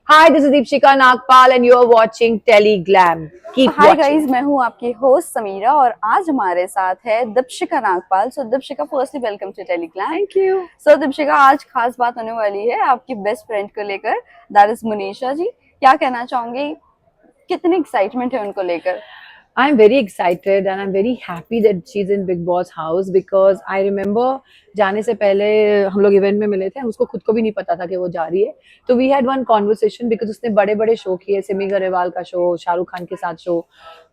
Hi, this is Deepshika Nagpal and you are watching Teleglam. Keep hi watching. Guys, मैं हूँ आपकी host Samira और आज हमारे साथ है Deepshikha Nagpal. So Deepshikha, firstly welcome to Telegram. Thank you. So Deepshikha, आज खास बात होने वाली है आपकी बेस्ट फ्रेंड को लेकर, दैट इज मुनीशा जी। क्या कहना चाहोगे, कितनी एक्साइटमेंट है उनको लेकर? I'm very excited and I'm very happy that she's in Big Boss house because I remember जाने से पहले हम लोग इवेंट में मिले थे, उसको खुद को भी नहीं पता था कि वो जा रही है। तो we had one conversation because उसने बड़े बड़े शो किए, सिमी गरेवाल का शो, शाहरुख खान के साथ शो,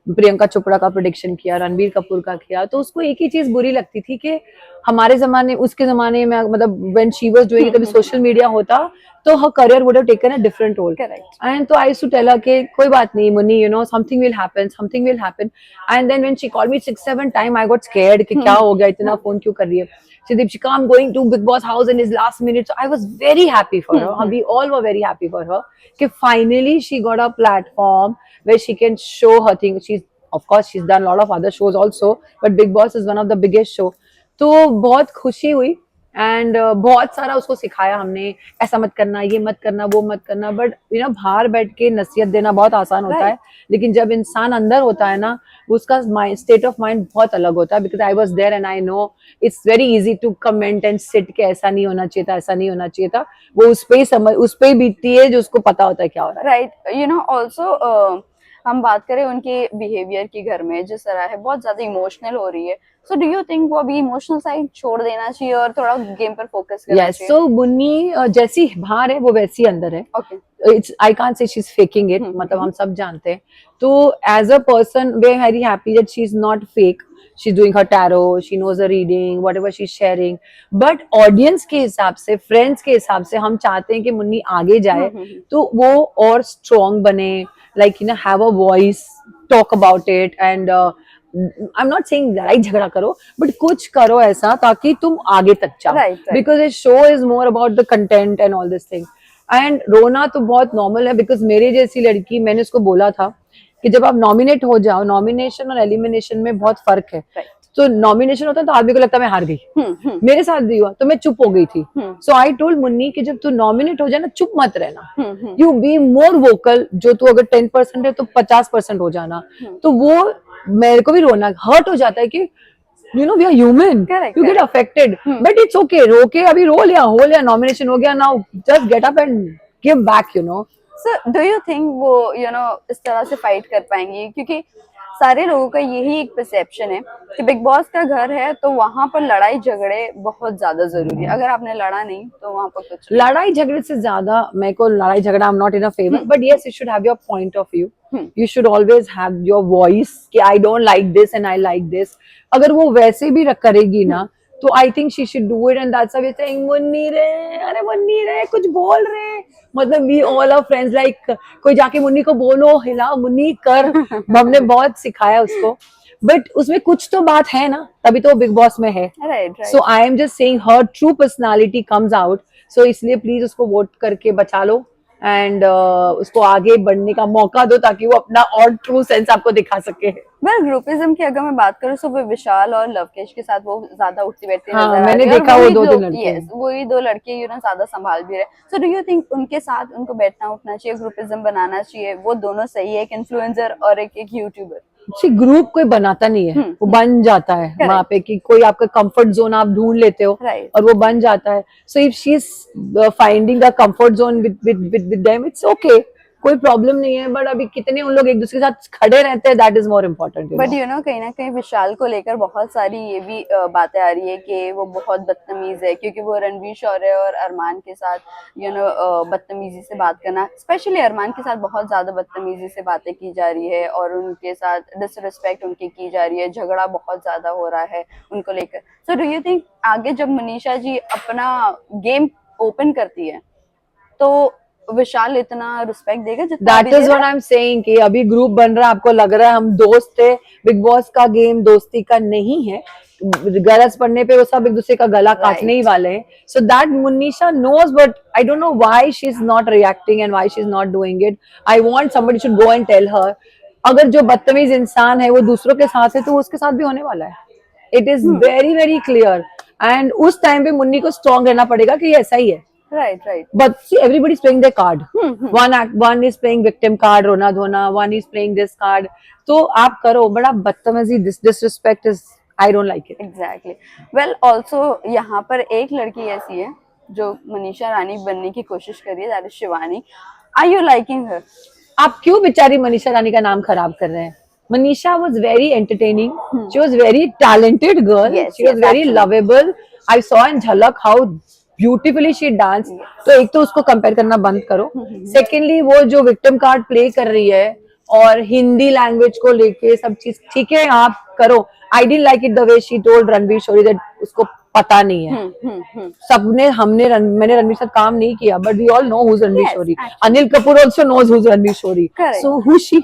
प्रियंका चोपड़ा का प्रोडिक्शन किया, रणबीर कपूर का किया। तो उसको एक ही चीज बुरी लगती थी कि हमारे जमाने, उसके जमाने में, मतलब व्हेन शी वाज डूइंग, तभी सोशल मीडिया होता तो her career would have taken a different role. Correct. And so I used to tell her कि कोई बात नहीं Munni, you know, something will happen, something will happen. And then when she called me 6-7 times, I got scared कि क्या हो गया, इतना phone क्यों कर रही है? So Deepshika, I'm going to Big Boss house in his last minute. So I was very happy for her. We all were very happy for her कि finally she got a platform where she can show her thing. Of course she's done a lot of other shows also, but Big Boss is one of the biggest show. तो बहुत खुशी हुई and बहुत सारा उसको सिखाया हमने, ऐसा मत करना, ये मत करना, वो मत करना। बट यू नो, बाहर बैठ के नसीहत देना बहुत आसान होता है, लेकिन जब इंसान अंदर होता है ना, उसका स्टेट ऑफ माइंड बहुत अलग होता है। Because I was there and I know it's very easy to comment and sit के ऐसा नहीं होना चाहिए था, ऐसा नहीं होना चाहिए था। वो उस पे ही समझ, उस पे ही बीतती है जो उसको पता होता है क्या हो रहा है। राइट, यू नो ऑल्सो हम बात करें उनके बिहेवियर की, घर में जिस तरह है बहुत ज्यादा इमोशनल हो रही है। सो डू यू थिंक वो अभी इमोशनल साइड छोड़ देना चाहिए और थोड़ा गेम पर फोकस करना चाहिए? सो मुन्नी जैसी बाहर है वो वैसी अंदर है। Okay, it's, I can't say she is faking it, मतलब हम सब जानते हैं। तो as a person we very happy that she is not fake, she is doing her tarot, she knows her reading, whatever she is sharing. But audience के हिसाब से, friends के हिसाब से हम चाहते हैं कि मुन्नी आगे जाए, तो वो और स्ट्रॉन्ग बने, like you know, have a voice, talk about it. And I am not saying लड़ाई झगड़ा करो, बट कुछ करो ऐसा ताकि तुम आगे तक जाओ। Because it show is more about the content and all this thing. And रोना तो बहुत नॉर्मल है, बिकॉज मेरे जैसी लड़की, मैंने उसको बोला था कि जब आप नॉमिनेट हो जाओ, नॉमिनेशन और एलिमिनेशन में बहुत फर्क है। तो नॉमिनेशन होता है तो आदमी को लगता है मैं हार गई। मेरे साथ भी हुआ, तो मैं चुप हो गई थी। सो आई टोल्ड मुन्नी कि जब तू नॉमिनेट हो जाए ना, चुप मत रहना, यू बी मोर वोकल। जो तू अगर 10% है तो 50% हो जाना। तो वो मेरे को भी रोना, हर्ट हो जाता है कि you know we are human, you get affected, but it's okay, रो के अभी रो लिया, हो लिया, नॉमिनेशन हो गया, now just get up and give back, you know. So do you think वो इस तरह से फाइट कर पाएंगी? क्योंकि सारे लोगों का यही एक परसेप्शन है कि बिग बॉस का घर है तो वहां पर लड़ाई झगड़े बहुत ज्यादा जरूरी है। अगर आपने लड़ा नहीं तो वहां पर कुछ लड़ाई झगड़े से ज्यादा मेरे को लड़ाई झगड़ा, I am not in a favour, but yes you should have your point of view, you should always have your voice कि I don't like this and I like this. अगर वो वैसे भी करेगी ना, तो I think she should do it. And that's why we are saying Munni रे, अरे मुन्नी रे कुछ बोल रहे, मतलब we all are friends, like कोई जाके मुन्नी को बोलो, हिला मुन्नी कर। हमने बहुत सिखाया उसको, बट उसमें कुछ तो बात है ना, तभी तो बिग बॉस में है। So I am just saying her true personality comes out. So इसलिए प्लीज उसको वोट करके बचा लो एंड उसको आगे बढ़ने का मौका दो, ताकि वो अपना और ट्रू सेंस आपको दिखा सके। वेल, ग्रुपिज्म की अगर मैं बात करूँ तो वो विशाल और लवकेश के साथ वो ज्यादा उठती बैठती हाँ, नजर मैंने आ रही है। देखा वो दो लड़के, वही दो लड़के ज्यादा संभाल भी रहे। सो डू यू थिंक उनके साथ उनको बैठना उठना चाहिए, ग्रुपिज्म बनाना चाहिए? वो दोनों सही है, एक इन्फ्लुएंसर और एक यूट्यूबर। ग्रुप कोई बनाता नहीं है, वो बन जाता है वहां पे कि कोई आपका कंफर्ट जोन आप ढूंढ लेते हो और वो बन जाता है। So if she is finding the comfort zone with them, it's okay, कोई प्रॉब्लम नहीं है। बट अभी कितने उन लोग एक दूसरे के साथ खड़े रहते हैं, that is more important. But कहीं ना कहीं विशाल को लेकर बहुत सारी ये भी बातें आ रही है कि वो बहुत बदतमीज है, क्योंकि वो रणवीर शौर्य और अरमान के साथ बदतमीजी से बात करना, स्पेशली अरमान के साथ बहुत ज्यादा बदतमीजी से बातें की जा रही है और उनके साथ डिसरिस्पेक्ट उनकी की जा रही है, झगड़ा बहुत ज्यादा हो रहा है उनको लेकर। सो डू यू थिंक आगे जब मनीषा जी अपना गेम ओपन करती है तो विशाल इतना रिस्पेक्ट देगा जितना? That is what I am saying कि अभी ग्रुप बन रहा है, आपको लग रहा है हम दोस्त थे। बिग बॉस का गेम दोस्ती का नहीं है, गरज पड़ने पे वो सब एक दूसरे का गला काटने ही वाले हैं। So that Munisha knows, but I don't know why she is not reacting and why she is not doing it. I want somebody should go and tell her. अगर जो बदतमीज इंसान है वो दूसरों के साथ है, तो उसके साथ भी होने वाला है। It is very very clear. And उस टाइम पे मुन्नी को स्ट्रॉन्ग रहना पड़ेगा कि ये ऐसा ही है। Right, right. But see, everybody's playing their card. One is playing victim card, रोना धोना. One is playing this card. तो आप करो, बड़ा बदतमीजी, disrespect is, I don't like it. Exactly. Well, also यहाँ पर एक लड़की ऐसी है जो मनीषा रानी बनने की कोशिश कर रही है, that is Shivani. Are you liking her? आप क्यों बेचारी मनीषा रानी का नाम खराब कर रहे हैं? Manisha was very entertaining. She was very talented girl. Yes, She was yes, very absolutely. lovable. I saw in Jhalak how beautifully she danced. तो एक तो उसको कंपेयर करना बंद करो. Secondly, वो जो विक्टिम कार्ड प्ले कर रही है और हिंदी लैंग्वेज को लेके सब चीज ठीक है, आप करो. I didn't like it the way she told Ranveer Shourie that उसको पता नहीं है. सबने मैंने रणवीर साथ काम नहीं किया, but we all know who's Ranveer Yes, Shourie. actually. Anil Kapoor also knows who's Ranveer Shourie. Correct. So who's she?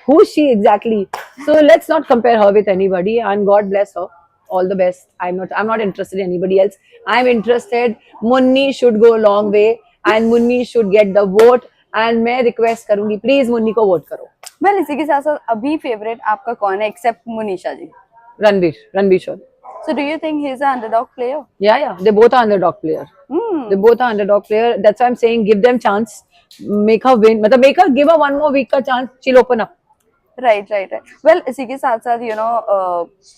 Who's she exactly? So let's not compare her with anybody, and God bless her. All the best. I'm not interested in anybody else. I'm interested. Munni should go a long way, and Munni should get the vote. And मैं request करूंगी, please Munni को vote करो. Well, इसी के साथ साथ अभी favourite आपका कौन है except Munisha ji? Ranveer Shorey. So do you think he's an underdog player? Yeah, they both are underdog player. They both are underdog player. That's why I'm saying give them chance, make her win. मतलब give her one more week का chance. She'll open up. Right. Well, इसी के साथ साथ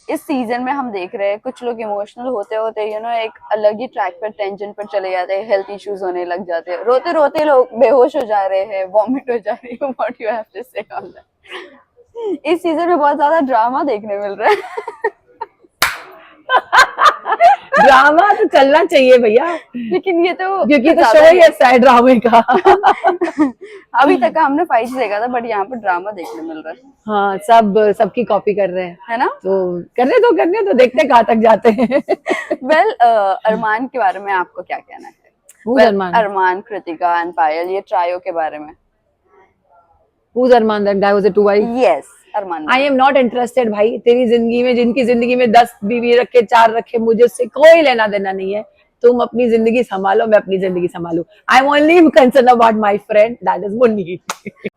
इस season में हम देख रहे हैं कुछ लोग इमोशनल होते होते एक अलग ही ट्रैक पर टेंजेंट पर चले जाते हैं, हेल्थ इश्यूज होने लग जाते हैं, रोते रोते लोग बेहोश हो जा रहे हैं, वॉमिट हो जा रही है. व्हाट यू हैव टू से ऑन दैट? इस सीजन में बहुत ज्यादा ड्रामा देखने मिल रहा है. ड्रामा तो चलना चाहिए भैया, लेकिन ये तो क्योंकि तो ज्यादा शो ही ऐसा है ड्रामे का. अभी तक हमने फाइट देखा था, बट यहाँ पर ड्रामा देखने मिल रहा है. हाँ, सबकी कॉपी कर रहे हैं, है ना? तो करने तो देखते हैं कहाँ तक जाते हैं. वेल, अरमान के बारे में आपको क्या कहना है? Who's Well, Arman? Armaan, Kritika and Payal, ये ट्रायो के बारे में. Who's Arman? That guy was a 2 wife. Yes, Armaan. I am not interested भाई. तेरी जिंदगी में, जिनकी जिंदगी में 10 बीवी रखे, 4 रखे, मुझे उससे कोई लेना देना नहीं है. तुम अपनी जिंदगी संभालो, मैं अपनी जिंदगी संभालू. I am only concern about my friend, that is Munni.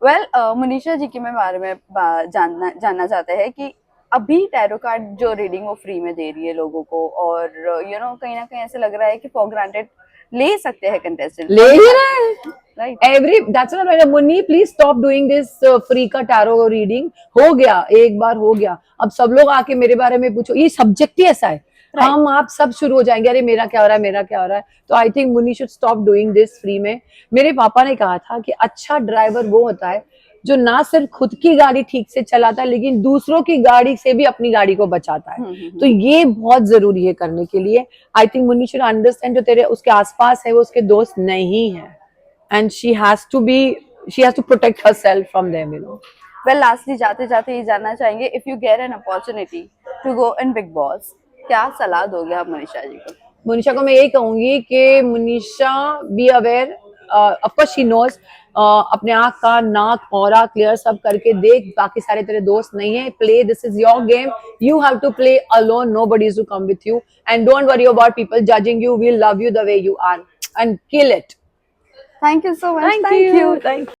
Well, Munisha ji के बारे में जानना चाहते हैं कि अभी टैरो कार्ड जो रीडिंग वो फ्री में दे रही है लोगों को, और कहीं ना कहीं ऐसे लग रहा है कि फॉर ग्रांटेड ले सकते हैं कंटेस्टेंट. ले ही रहा है. Right. That's not right. Munni please stop doing this free का टैरो रीडिंग. हो गया, एक बार हो गया. अब सब लोग आके मेरे बारे में पूछो, ये सब्जेक्ट ही ऐसा है. हम आप सब शुरू हो जाएंगे, अरे मेरा क्या हो रहा है. तो I think Munni should stop doing this free में. मेरे पापा ने कहा था कि अच्छा ड्राइवर वो होता है जो ना सिर्फ खुद की गाड़ी ठीक से चलाता है, लेकिन दूसरों की गाड़ी से भी अपनी गाड़ी को बचाता है. तो ये बहुत जरूरी है करने के लिए. I think Munni should understand जो तेरे उसके आसपास है वो उसके दोस्त नहीं है, and she has to protect herself from them, well, lastly जाते जाते ये जानना चाहेंगे, if you get an opportunity to go in Bigg Boss, क्या सलाह दोगे आप मनीषा जी को? मुनीषा को मैं यही कहूंगी कि Munisha be aware. Of course she knows. अपने आँख का नाक ऑरा क्लियर सब करके देख, बाकी सारे तेरे दोस्त नहीं है. Play, this is your game, you have to play alone, nobody is to come with you, and don't worry about people judging you. We love you the way you are, and kill it. Thank you so much. Thank you.